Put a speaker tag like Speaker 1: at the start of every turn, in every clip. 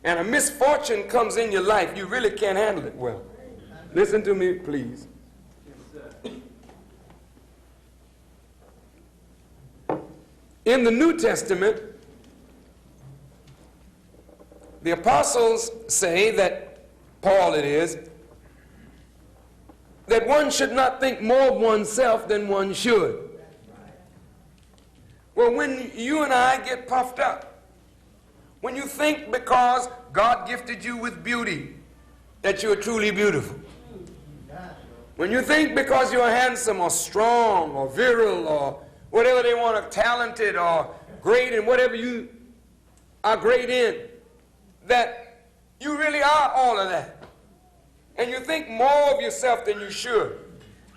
Speaker 1: and a misfortune comes in your life, you really can't handle it well. Listen to me, please. In the New Testament, the apostles say that, Paul it is, that one should not think more of oneself than one should. Well, when you and I get puffed up, when you think because God gifted you with beauty that you're truly beautiful, when you think because you're handsome or strong or virile or whatever they want, or talented or great in whatever you are great in, that you really are all of that, and you think more of yourself than you should,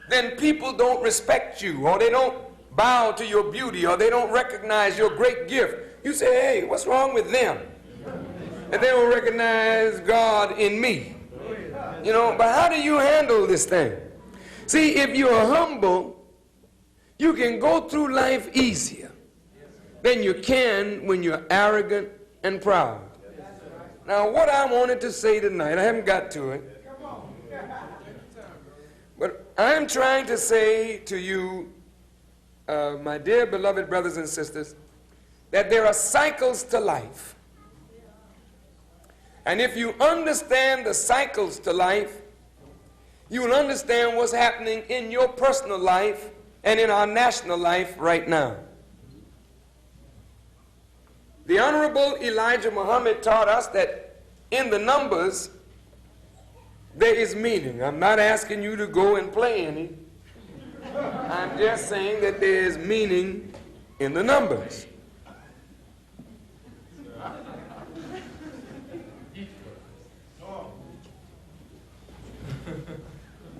Speaker 1: then people don't respect you, or they don't bow to your beauty, or they don't recognize your great gift. You say, hey, what's wrong with them? And they don't recognize God in me. You know, but how do you handle this thing? See, if you're humble, you can go through life easier than you can when you're arrogant and proud. Now, what I wanted to say tonight, I haven't got to it, but I'm trying to say to you, my dear beloved brothers and sisters, that there are cycles to life. And if you understand the cycles to life, you will understand what's happening in your personal life and in our national life right now. The Honorable Elijah Muhammad taught us that in the numbers there is meaning. I'm not asking you to go and play any. I'm just saying that there is meaning in the numbers.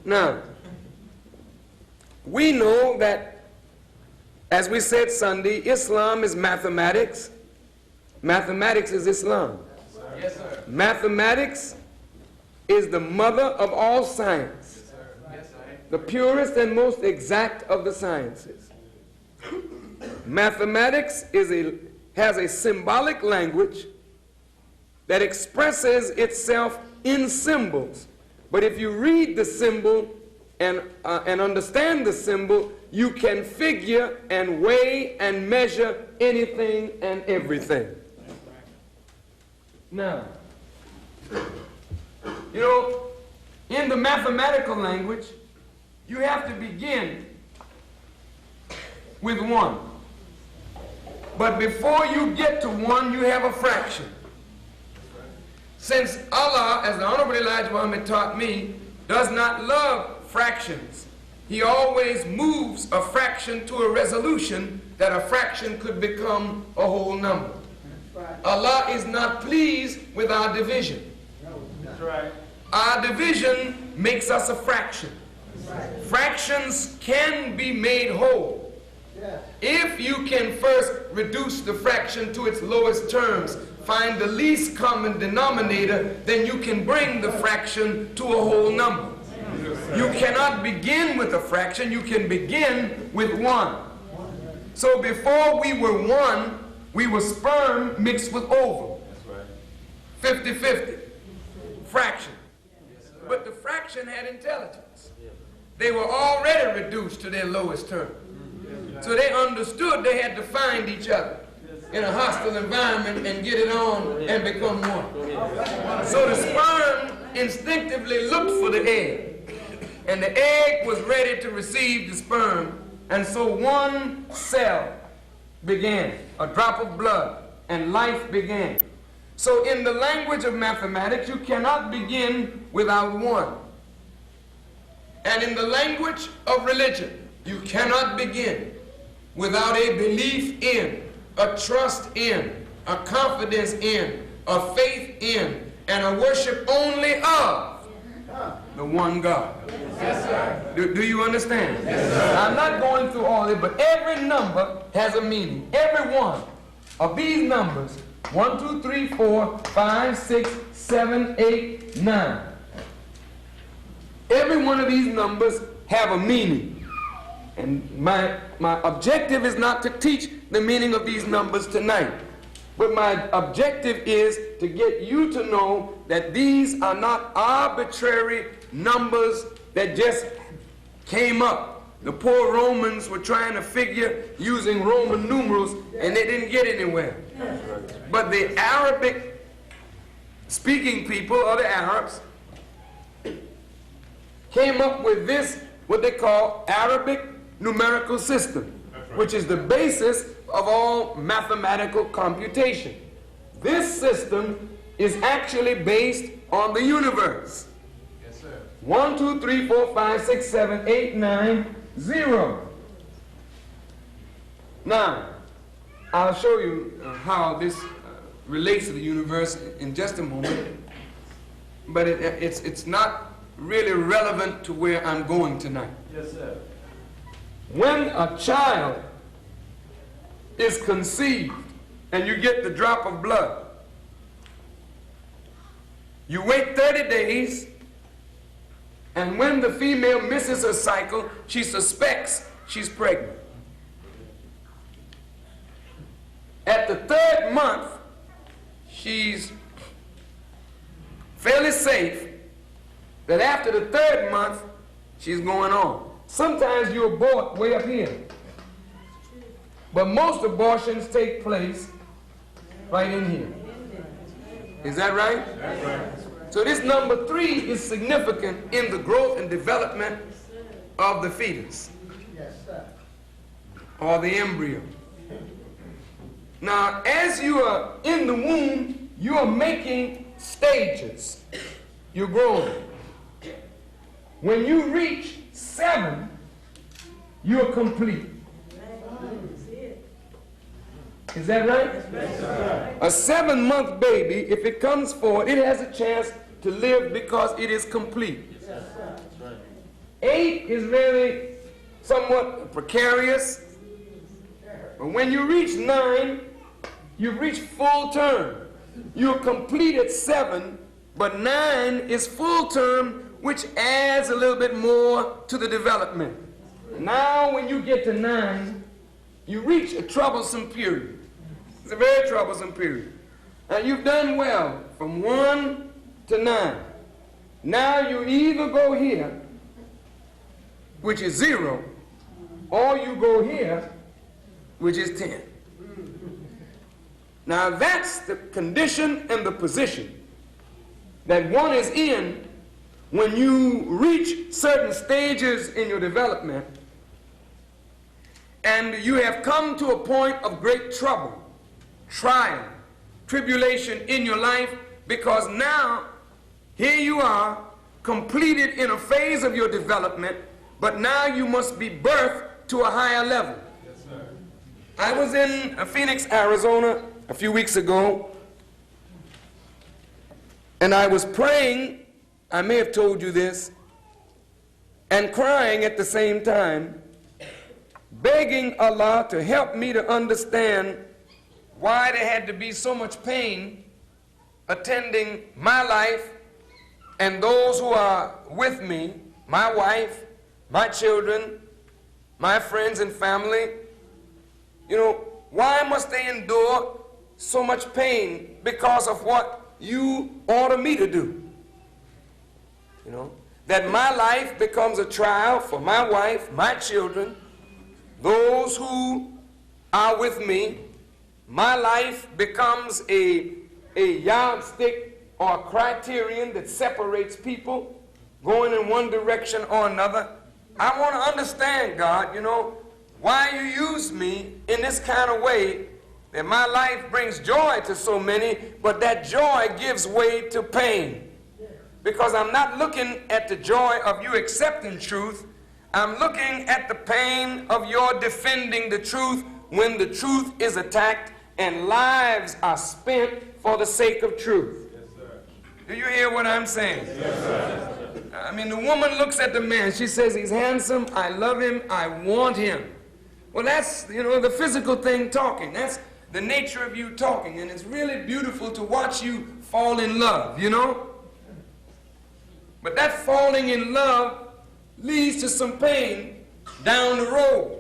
Speaker 1: Now, we know that, as we said Sunday, Islam is mathematics. Mathematics is Islam.
Speaker 2: Yes, sir.
Speaker 1: Mathematics is the mother of all science.
Speaker 2: Yes, sir. Yes, sir.
Speaker 1: The purest and most exact of the sciences. Mathematics has a symbolic language that expresses itself in symbols. But if you read the symbol and understand the symbol, you can figure and weigh and measure anything and everything. Now, you know, in the mathematical language, you have to begin with 1. But before you get to 1, you have a fraction. Since Allah, as the Honorable Elijah Muhammad taught me, does not love fractions, he always moves a fraction to a resolution that a fraction could become a whole number. Allah is not pleased with our division.
Speaker 2: That's right.
Speaker 1: Our division makes us a fraction. Fractions can be made whole if you can first reduce the fraction to its lowest terms, find the least common denominator, then you can bring the fraction to a whole number. You cannot begin with a fraction, you can begin with 1. So before we were 1, we were sperm mixed with ovum. 50-50. Fraction. But the fraction had intelligence. They were already reduced to their lowest term. So they understood they had to find each other in a hostile environment and get it on and become one. So the sperm instinctively looked for the egg, and the egg was ready to receive the sperm, and so one cell began, a drop of blood, and life began. So in the language of mathematics, you cannot begin without 1. And in the language of religion, you cannot begin without a belief in, a trust in, a confidence in, a faith in, and a worship only of the one God.
Speaker 2: Yes, sir.
Speaker 1: Do you understand?
Speaker 2: Yes, sir.
Speaker 1: I'm not going through all of it, but every number has a meaning. Every one of these numbers, 1, 2, 3, 4, 5, 6, 7, 8, 9. Every one of these numbers have a meaning. And my objective is not to teach the meaning of these numbers tonight. But my objective is to get you to know that these are not arbitrary numbers that just came up. The poor Romans were trying to figure using Roman numerals, and they didn't get anywhere. But the Arabic speaking people, or the Arabs, came up with this, what they call Arabic numerical system, which is the basis of all mathematical computation. This system is actually based on the universe.
Speaker 2: Yes, sir.
Speaker 1: 1, 2, 3, 4, 5, 6, 7, 8, 9, 0. Now, I'll show you how this relates to the universe in just a moment, but it's not really relevant to where I'm going tonight.
Speaker 2: Yes, sir.
Speaker 1: When a child is conceived and you get the drop of blood, you wait 30 days, and when the female misses her cycle, she suspects she's pregnant. At the 3rd month, she's fairly safe that after the 3rd month, she's going on. Sometimes you abort way up here. But most abortions take place right in here. Is that right?
Speaker 2: That's right.
Speaker 1: So this number 3 is significant in the growth and development of the fetus.
Speaker 3: Yes, sir.
Speaker 1: Or the embryo. Now, as you are in the womb, you are making stages. You're growing. When you reach 7, you're complete. Is that right?
Speaker 2: Yes, sir.
Speaker 1: A 7-month baby, if it comes forward, it has a chance to live because it is complete.
Speaker 3: Yes, sir.
Speaker 1: 8 is really somewhat precarious. But when you reach 9, you've reached full term. You're complete at 7, but 9 is full term, which adds a little bit more to the development. Now when you get to 9, you reach a troublesome period. It's a very troublesome period. Now you've done well from 1 to 9. Now you either go here, which is 0, or you go here, which is 10. Now that's the condition and the position that one is in when you reach certain stages in your development and you have come to a point of great trouble, trial, tribulation in your life, because now here you are completed in a phase of your development, but now you must be birthed to a higher level.
Speaker 2: Yes, sir.
Speaker 1: I was in Phoenix, Arizona a few weeks ago, and I was praying, I may have told you this, and crying at the same time, begging Allah to help me to understand why there had to be so much pain attending my life and those who are with me, my wife, my children, my friends and family. You know, why must they endure so much pain because of what you order me to do? You know, that my life becomes a trial for my wife, my children, those who are with me. My life becomes a yardstick or a criterion that separates people going in one direction or another. I want to understand, God, you know, why you use me in this kind of way that my life brings joy to so many, but that joy gives way to pain. Because I'm not looking at the joy of you accepting truth. I'm looking at the pain of your defending the truth when the truth is attacked and lives are spent for the sake of truth.
Speaker 2: Yes, sir.
Speaker 1: Do you hear what I'm saying?
Speaker 2: Yes, sir.
Speaker 1: I mean, the woman looks at the man. She says, he's handsome. I love him. I want him. Well, that's, you know, the physical thing talking. That's the nature of you talking. And it's really beautiful to watch you fall in love, you know? But that falling in love leads to some pain down the road.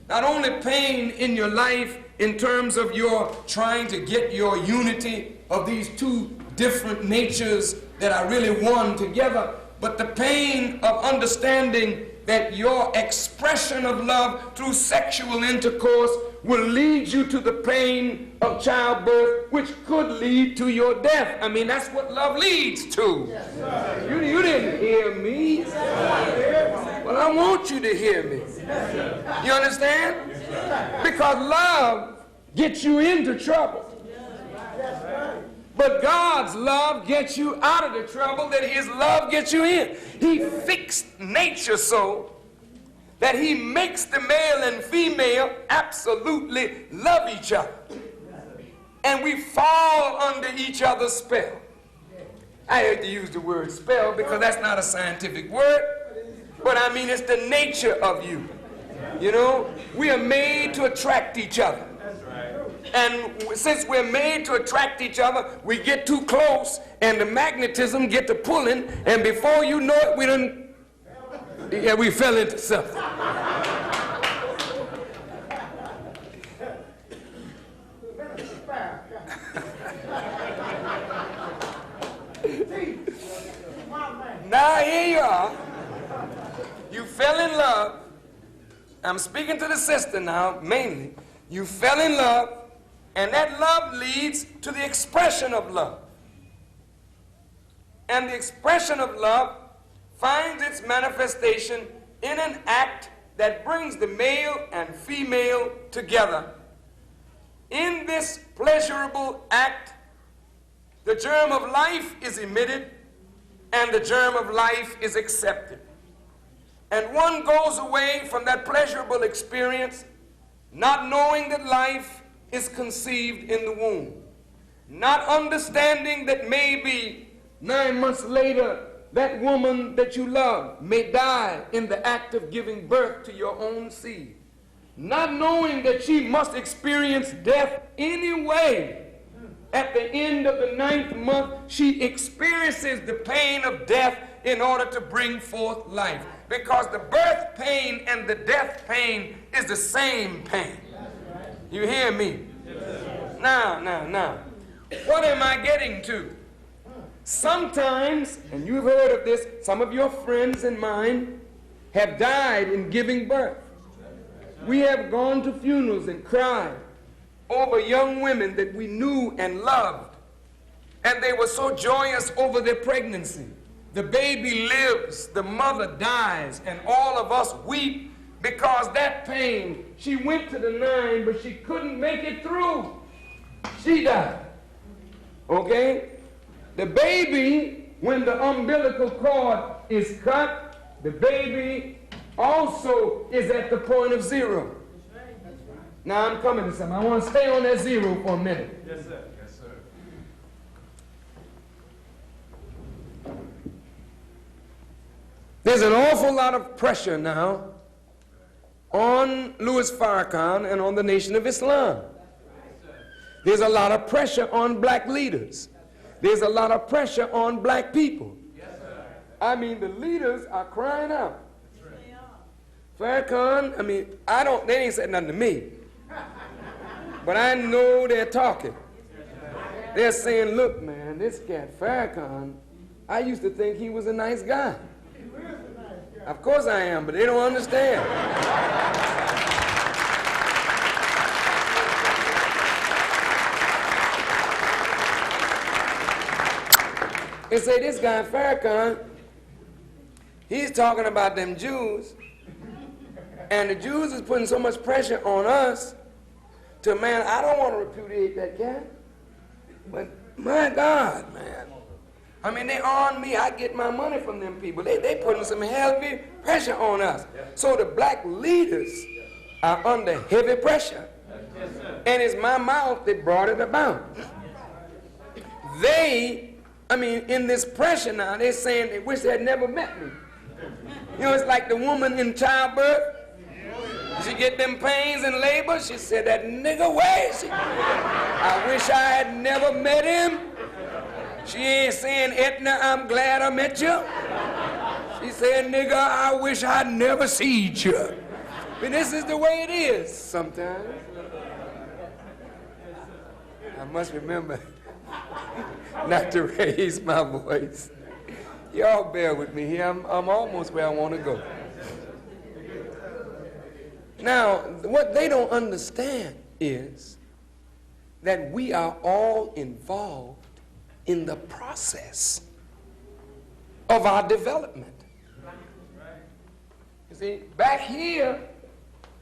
Speaker 1: Not only pain in your life in terms of your trying to get your unity of these two different natures that are really one together, but the pain of understanding that your expression of love through sexual intercourse will lead you to the pain of childbirth, which could lead to your death. I mean, that's what love leads to. Yes, you didn't hear me. Yes, well, I want you to hear me. Yes, you understand? Yes, because love gets you into trouble. But God's love gets you out of the trouble that his love gets you in. He fixed nature so that he makes the male and female absolutely love each other. And we fall under each other's spell. I hate to use the word spell because that's not a scientific word, but I mean it's the nature of you. You know, we are made to attract each other. And since we're made to attract each other, we get too close and the magnetism get to pulling, and before you know it, we fell into something. Now here you are. You fell in love. I'm speaking to the sister now, mainly. You fell in love. And that love leads to the expression of love. And the expression of love finds its manifestation in an act that brings the male and female together. In this pleasurable act, the germ of life is emitted and the germ of life is accepted. And one goes away from that pleasurable experience not knowing that life is conceived in the womb, not understanding that maybe 9 months later that woman that you love may die in the act of giving birth to your own seed, not knowing that she must experience death anyway. At the end of the 9th month, she experiences the pain of death in order to bring forth life, because the birth pain and the death pain is the same pain. You hear me? Yes. Now. What am I getting to? Sometimes, and you've heard of this, some of your friends and mine have died in giving birth. We have gone to funerals and cried over young women that we knew and loved, and they were so joyous over their pregnancy. The baby lives, the mother dies, and all of us weep because that pain, she went to the 9, but she couldn't make it through. She died. Okay? The baby, when the umbilical cord is cut, the baby also is at the point of 0. Now I'm coming to something. I want to stay on that 0 for a minute.
Speaker 2: Yes, sir. Yes, sir.
Speaker 1: There's an awful lot of pressure now on Louis Farrakhan and on the Nation of Islam. There's a lot of pressure on black leaders. There's a lot of pressure on black people. I mean, the leaders are crying out. Farrakhan, I mean, they ain't said nothing to me. But I know they're talking. They're saying, look, man, this cat Farrakhan, I used to think he was a nice guy. Of course I am, but they don't understand. They say this guy Farrakhan, he's talking about them Jews, and the Jews is putting so much pressure on us to, man, I don't want to repudiate that cat, but my God, man. I mean, they on me, I get my money from them people. They putting some heavy pressure on us. So the black leaders are under heavy pressure. And it's my mouth that brought it about. In this pressure now, they're saying they wish they had never met me. You know, it's like the woman in childbirth. She get them pains in labor. She said, that nigga, where is he? I wish I had never met him. She ain't saying, Etna, I'm glad I met you. She said, nigga, I wish I'd never seen you. But this is the way it is sometimes. I must remember not to raise my voice. Y'all bear with me here. I'm almost where I want to go. Now, what they don't understand is that we are all involved in the process of our development. You see, back here,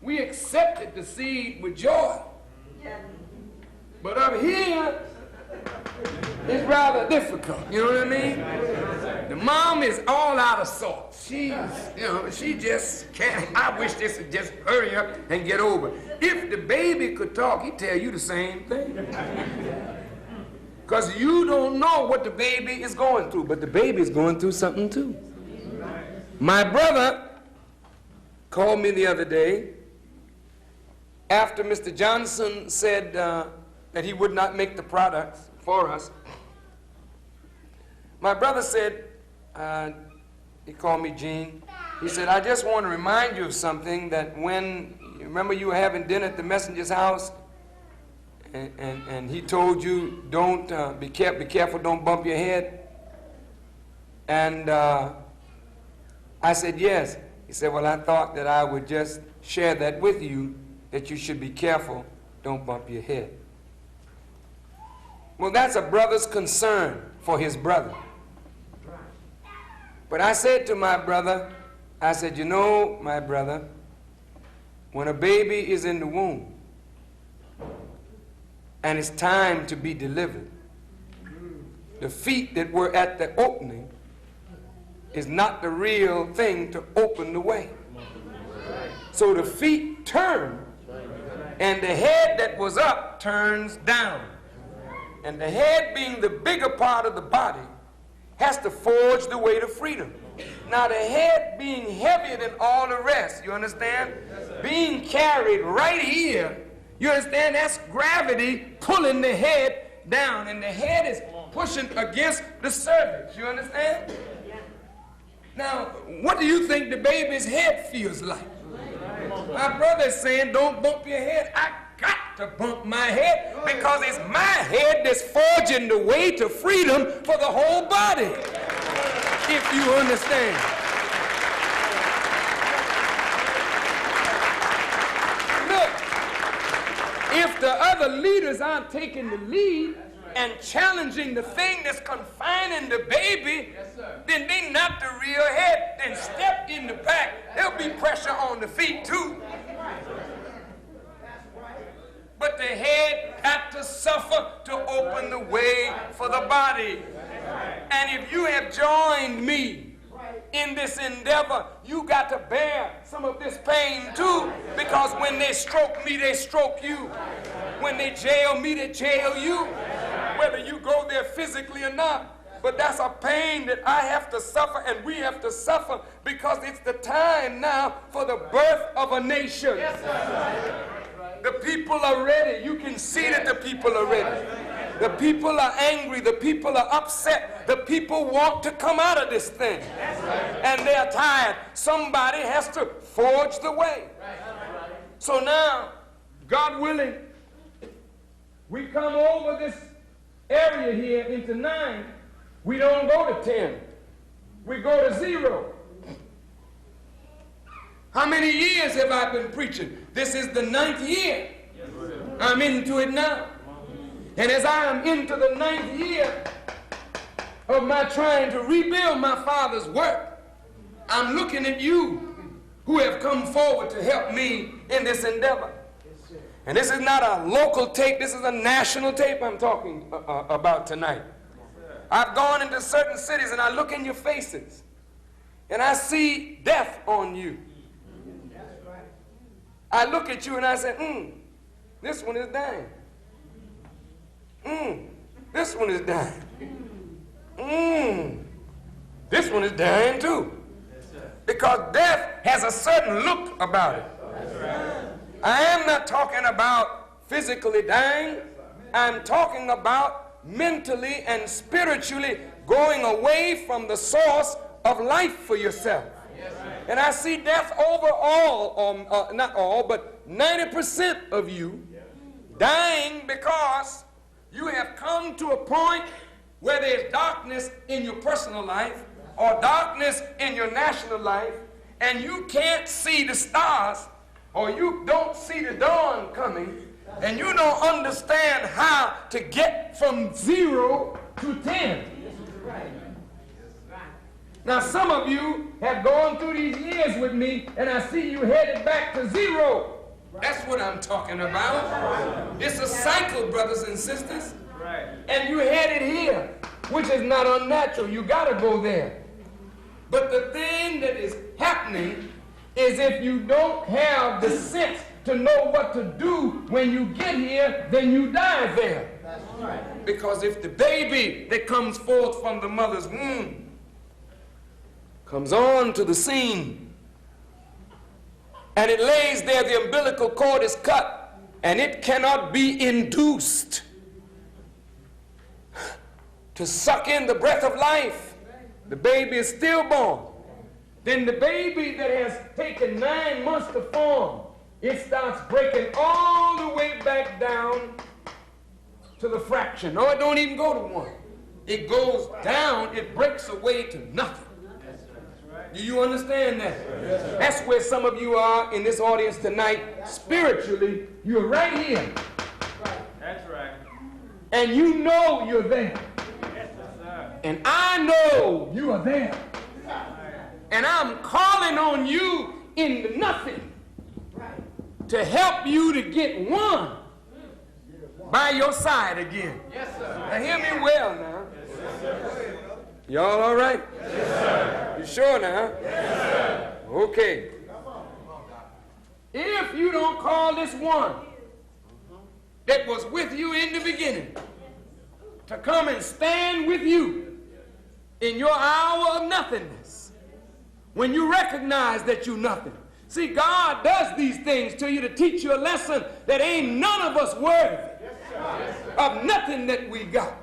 Speaker 1: we accepted the seed with joy. But up here, it's rather difficult. You know what I mean? The mom is all out of sorts. She just can't. I wish this would just hurry up and get over. If the baby could talk, he'd tell you the same thing. Because you don't know what the baby is going through, but the baby is going through something too. My brother called me the other day after Mr. Johnson said that he would not make the products for us. My brother said, he called me Gene, he said, I just want to remind you of something, that when, remember you were having dinner at the messenger's house, and he told you, don't, be careful, don't bump your head. And I said, yes. He said, well, I thought that I would just share that with you, that you should be careful, don't bump your head. Well, that's a brother's concern for his brother. But I said to my brother, I said, you know, my brother, when a baby is in the womb and it's time to be delivered, the feet that were at the opening is not the real thing to open the way. So the feet turn, and the head that was up turns down. And the head, being the bigger part of the body, has to forge the way to freedom. Now the head being heavier than all the rest, you understand? Being carried right here, you understand? That's gravity pulling the head down, and the head is pushing against the cervix, you understand? Now, what do you think the baby's head feels like? My brother is saying, don't bump your head. I got to bump my head because it's my head that's forging the way to freedom for the whole body, if you understand. Look, if the other leaders aren't taking the lead and challenging the thing that's confining the baby, then they not the real head. Then step in the back. There'll be pressure on the feet too. But the head got to suffer to open the way for the body. And if you have joined me in this endeavor, you got to bear some of this pain too, because when they stroke me, they stroke you. When they jail me, they jail you, whether you go there physically or not. But that's a pain that I have to suffer, and we have to suffer, because it's the time now for the birth of a nation. Yes, sir. The people are ready. You can see that the people are ready. The people are angry. The people are upset. The people want to come out of this thing. And they're tired. Somebody has to forge the way. So now, God willing, we come over this area here into 9. We don't go to 10. We go to 0. How many years have I been preaching? This is the 9th year. I'm into it now. And as I am into the 9th year of my trying to rebuild my Father's work, I'm looking at you who have come forward to help me in this endeavor. And this is not a local tape. This is a national tape I'm talking about tonight. I've gone into certain cities and I look in your faces and I see death on you. I look at you and I say, this one is dying. This one is dying. This one is dying too. Because death has a certain look about it. I am not talking about physically dying. I'm talking about mentally and spiritually going away from the source of life for yourself. And I see death over not all, but 90% of you dying because You have come to a point where there's darkness in your personal life or darkness in your national life, and you can't see the stars, or you don't see the dawn coming, and you don't understand how to get from 0 to 10. Now, some of you have gone through these years with me, and I see you headed back to 0. That's what I'm talking about. It's a cycle, brothers and sisters. And you're headed here, which is not unnatural. You got to go there. But the thing that is happening is if you don't have the sense to know what to do when you get here, then you die there. That's right. Because if the baby that comes forth from the mother's womb comes on to the scene, and it lays there, the umbilical cord is cut, and it cannot be induced to suck in the breath of life. The baby is stillborn. Then the baby that has taken 9 months to form, it starts breaking all the way back down to the fraction. No, it don't even go to 1. It goes down, it breaks away to nothing. Do you understand that? Yes, that's where some of you are in this audience tonight. Spiritually, you're right here.
Speaker 2: That's right.
Speaker 1: And you know you're there.
Speaker 2: Yes, sir.
Speaker 1: And I know you are there. And I'm calling on you in the nothing to help you to get 1 by your side again.
Speaker 2: Yes, sir.
Speaker 1: Now hear me well now.
Speaker 2: Yes, sir.
Speaker 1: Y'all all right?
Speaker 2: Yes, sir.
Speaker 1: You sure now?
Speaker 2: Yes, sir.
Speaker 1: Okay. If you don't call this 1 that was with you in the beginning to come and stand with you in your hour of nothingness, when you recognize that you're nothing. See, God does these things to you to teach you a lesson that ain't none of us worthy of nothing that we got.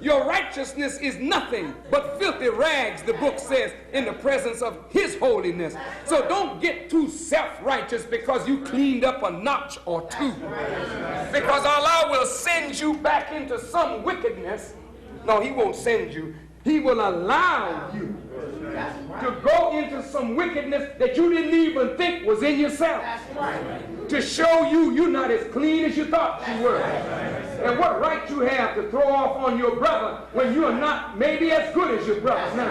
Speaker 1: Your righteousness is nothing but filthy rags, the book says, in the presence of His holiness. So don't get too self-righteous because you cleaned up a notch or 2. Because Allah will send you back into some wickedness. No, He won't send you. He will allow you to go into some wickedness that you didn't even think was in yourself. To show you you're not as clean as you thought you were. And what right you have to throw off on your brother when you are not maybe as good as your brother now.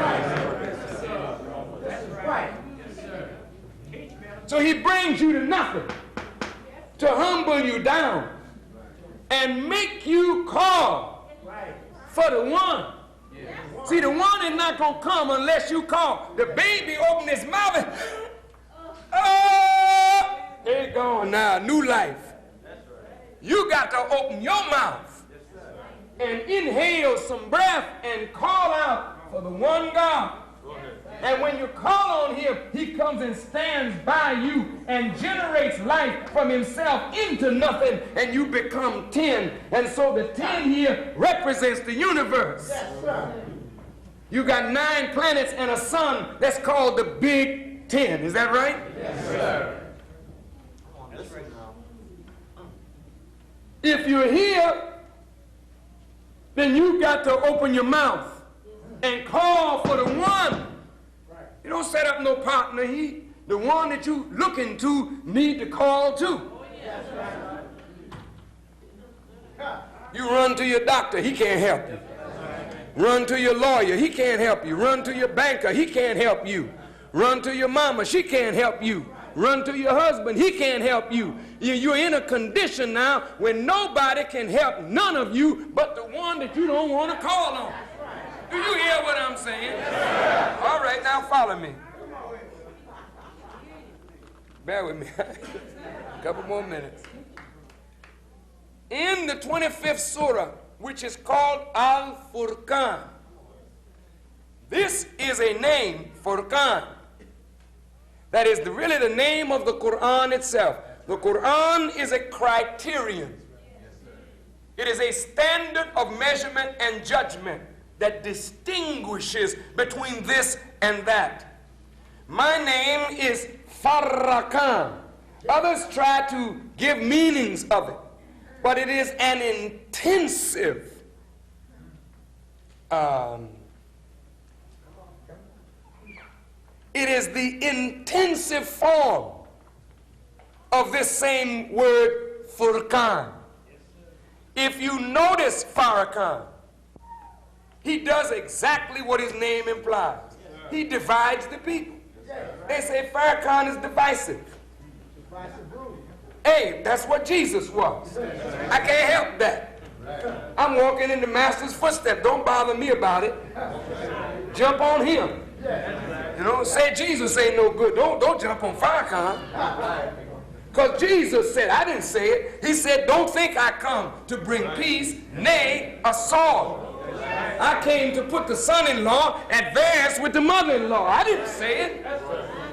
Speaker 1: Right. So He brings you to nothing, to humble you down and make you call for the 1. See, the 1 is not going to come unless you call. The baby opened his mouth and, oh, they're gone now, new life. You got to open your mouth and inhale some breath and call out for the one God. And when you call on Him, He comes and stands by you and generates life from Himself into nothing, and you become 10. And so the 10 here represents the universe. You got 9 planets and a sun that's called the Big 10. Is that right?
Speaker 2: Yes, sir.
Speaker 1: If you're here, then you got to open your mouth and call for the 1. You don't set up no partner. The 1 that you looking to need to call to. You run to your doctor, he can't help you. Run to your lawyer, he can't help you. Run to your banker, he can't help you. Run to your mama, she can't help you. Run to your husband, he can't help you. You're in a condition now when nobody can help none of you but the 1 that you don't want to call on. Do you hear what I'm saying? All right, now follow me. Bear with me. A couple more minutes. In the 25th surah, which is called Al-Furqan, this is a name, Furqan. That is really the name of the Quran itself. The Quran is a criterion. It is a standard of measurement and judgment that distinguishes between this and that. My name is Farrakhan. Others try to give meanings of it. but it is an intensive it is the intensive form of this same word Farrakhan. If you notice Farrakhan, he does exactly what his name implies. He divides the people. They say Farrakhan is divisive. Hey, that's what Jesus was. I can't help that. I'm walking in the master's footsteps. Don't bother me about it. Jump on him. You know, say Jesus ain't no good. Don't jump on Farrakhan. Because Jesus said, I didn't say it. He said, don't think I come to bring peace, nay, a sword. I came to put the son-in-law at variance with the mother-in-law. I didn't say it.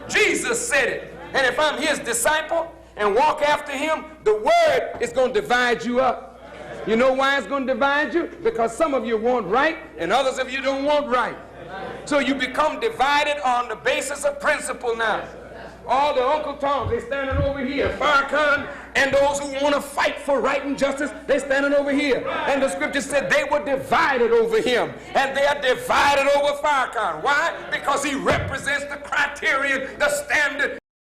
Speaker 1: Jesus said it. And if I'm his disciple and walk after him, the word is going to divide you up. You know why it's going to divide you? Because some of you want right and others of you don't want right. So you become divided on the basis of principle now. All the Uncle Toms, they standing over here. Farrakhan and those who want to fight for right and justice, they standing over here. And the scripture said they were divided over him. And they are divided over Farrakhan. Why? Because he represents the criterion, the standard